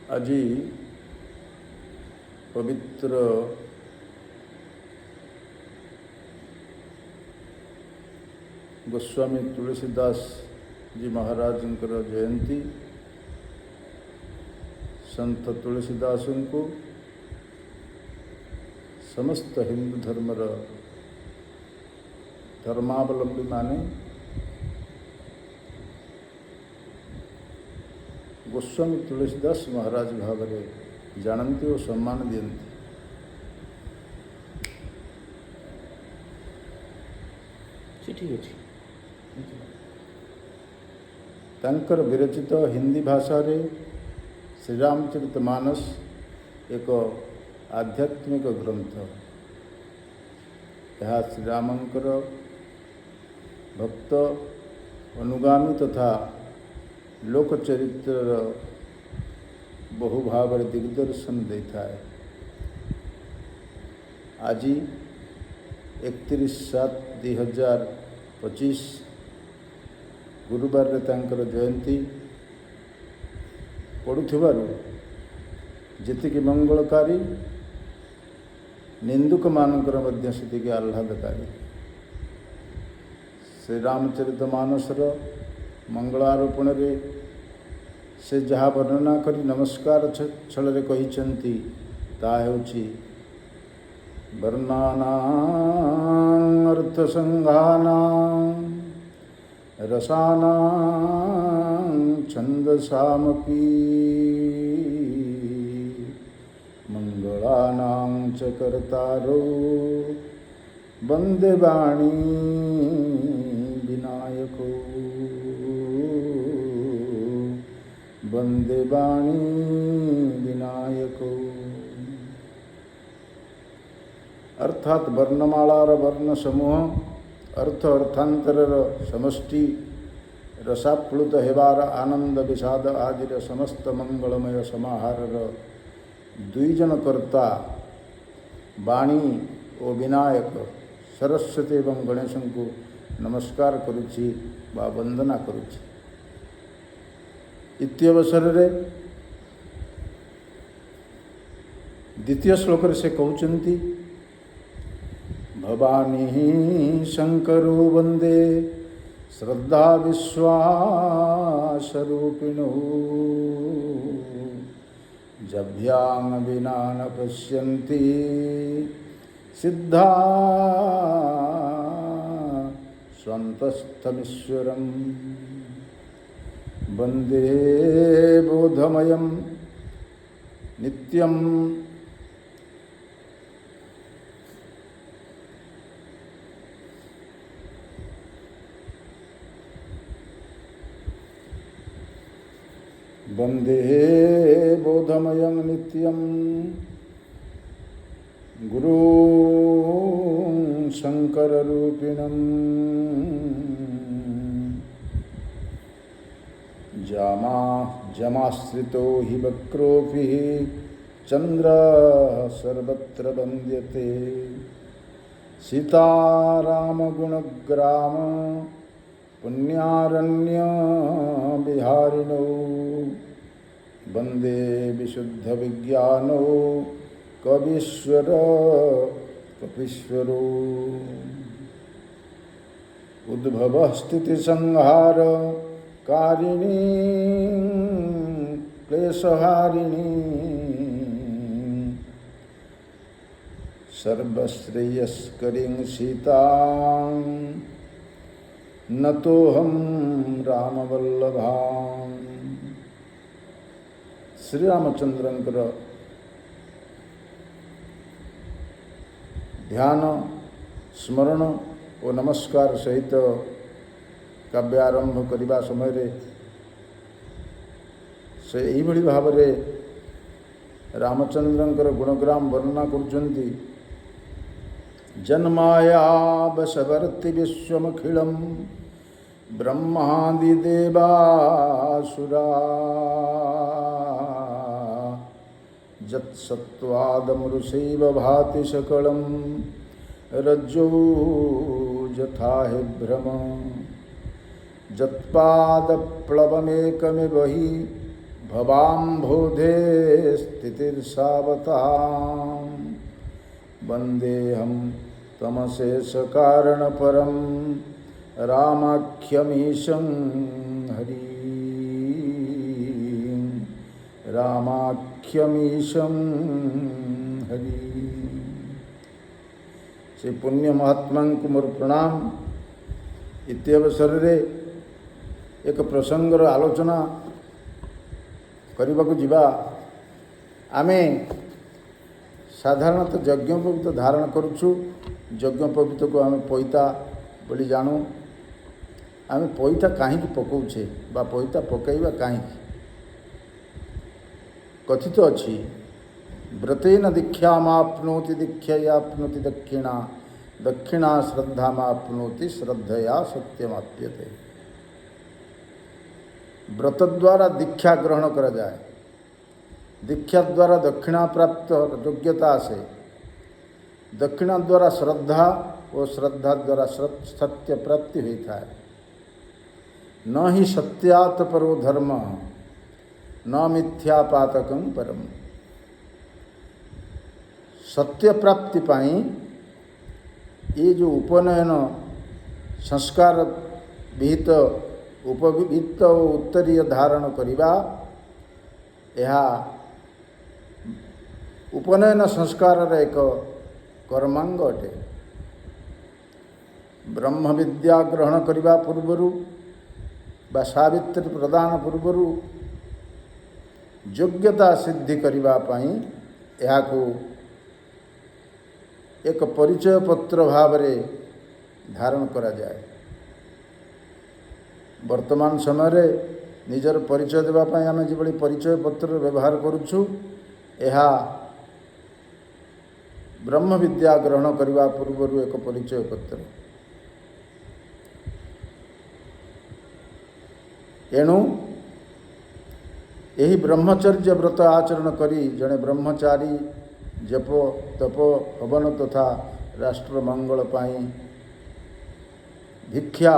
আজি पवित्र गोस्वामी तुलसीदास जी महाराज जयंती। संत तुलसीदास को समस्त हिंदू धर्मर धर्मावलंबी माने गोस्वामी तुलसीदास महाराज भाव में जानती और सम्मान दियंती। ठीक अच्छे तांकर विरचित हिंदी भाषा रे श्री रामचरितमानस एक आध्यात्मिक ग्रंथ। यह श्री रामंकर भक्त अनुगामी तथा लोकचरित्र बहु भाव दिग्दर्शन देता है। आज 31/7/2025 गुरुवार तांकर जयंती पड़ुथिबारु जेतिकी मंगलकारी निंदुक मानकर मध्य सेतिकी आह्लादकारी। श्री रामचरितमानसर मंगलारोपण रे से जहाँ वर्णना करी नमस्कार छल कही ता हेउछि वर्णानां अर्थसंघानां रसानां छन्दसामपि मंगलानां च कर्तारो वन्दे वाणी विनायको वन्दे वाणी विनायको। अर्थात वर्णमालार वर्ण समूह अर्थ अर्थांतरर समष्टि रसाप्लुत हेबार आनंद विषाद आदिर समस्त मंगलमय समाहारर दुईजन कर्ता वाणी और विनायक सरस्वती एवं गणेश को नमस्कार करुछि वा वंदना करुछि। इत्यवसर रे द्वितीय श्लोक से कहउचंती भवानी शंकरो वंदे श्रद्धा विश्वासरूपिणो जभ्यां विना न पश्यन्ति सिद्धा स्वन्तस्थमीश्वरम् वंदे बोधमयं नित्यं वंदे बोधमयं नित्यं गुरुं शंकररूपिणम् जमाश्रितो हि वक्रोऽपि चंद्र सर्वत्र वन्द्यते सीतारामगुणग्राम पुण्यारण्य विहारिणो वन्दे विशुद्धविज्ञानो कवीश्वर कपीश्वरो उद्भवः स्थितिसंहार कारिणी क्लेशहारिणी सर्वश्रेयस्करीं सीतां नतोऽहं रामवल्लभां। श्री रामचंद्रंकर ध्यान स्मरण और नमस्कार सहित काव्य आरंभ करने समय से यही भाव में रामचंद्रंकर गुणग्राम वर्णना करुछन्ति। जन्मायावसवर्ति विश्वमखिलं ब्रह्मादिदेवासुरा जत्सत्त्वादमृषैव भाति सकलं रज्जो यथा हि भ्रम जत्पादप्लवमेकमिव हि भवाम्भोधे स्थितिर्सावतां वन्देऽहं तमशेषकारणपरं रामाख्यमीशं रामाख्यमीशं हरि। से पुण्य महात्मा को मोर प्रणाम। इत्यवसर रे एक प्रसंगर आलोचना करने को जीवा। आमे साधारणतः यज्ञोपवीत धारण करुछु। यज्ञोपवीत को आम पैता बोली जानू। आम पैता कहीं पकाउछे बा पैता पकईवा कहीं कथित अच्छी व्रतेन दीक्षामाप्नोति दीक्षयाप्नोति दक्षिणा दक्षिणा श्रद्धामाप्नोति श्रद्धया सत्यमाप्यते। व्रत द्वारा दीक्षा ग्रहण करा जाए। दीक्षा द्वारा दक्षिणा प्राप्त योग्यता से दक्षिणा द्वारा श्रद्धा और श्रद्धा द्वारा सत्य प्राप्ति होता है। न ही सत्यात परो धर्म न मिथ्यापातकं परम। सत्य प्राप्ति पाई ये जो उपनयन संस्कार विहित उपवित उत्तरीय धारण करिबा यह उपनयन संस्कार एक कर्मांग अटे। ब्रह्म विद्या ग्रहण करिबा पूर्वरु बा सावित्री प्रदान पूर्वरु योग्यता सिद्धि करिबा पाई यह को एक परिचय पत्र भाव रे धारण करा जाए। वर्तमान समय रे निजर परिचय देवा पाई आमे जिबळी परिचय पत्र व्यवहार करुछु यह ब्रह्म विद्या ग्रहण करिबा पूर्वरु एक परिचय पत्र। एणु यही ब्रह्मचर्य व्रत आचरण करी जड़े ब्रह्मचारी जप तप हवन तथा राष्ट्र मंगल पाई भिक्षा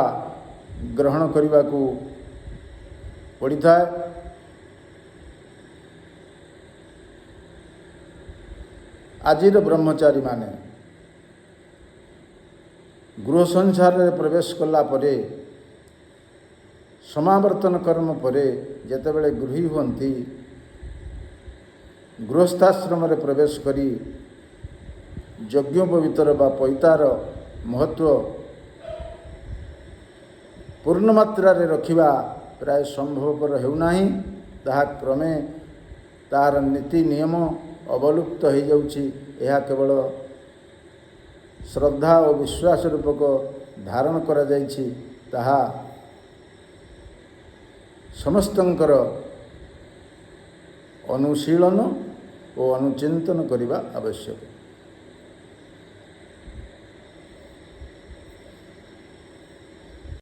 ग्रहण करने को पड़ता है। आजिर ब्रह्मचारी माने गृह संसार रे प्रवेश कला परे समावर्तन कर्म परे जेतेबेले गृही हुंती गृहस्थाश्रम रे प्रवेश करी यज्ञोपवीतर बा पैतार महत्व पूर्ण मात्रा रे रखिबा प्राय संभवपर हेउनाही। ताहा क्रमे तार नीति नियम अवलुप्त हो जाउछि। यह केवल श्रद्धा और विश्वास रूपक धारण करा जाइछि ताहा समस्तंकर अनुशीलन और अनुचिंतन करिबा आवश्यक।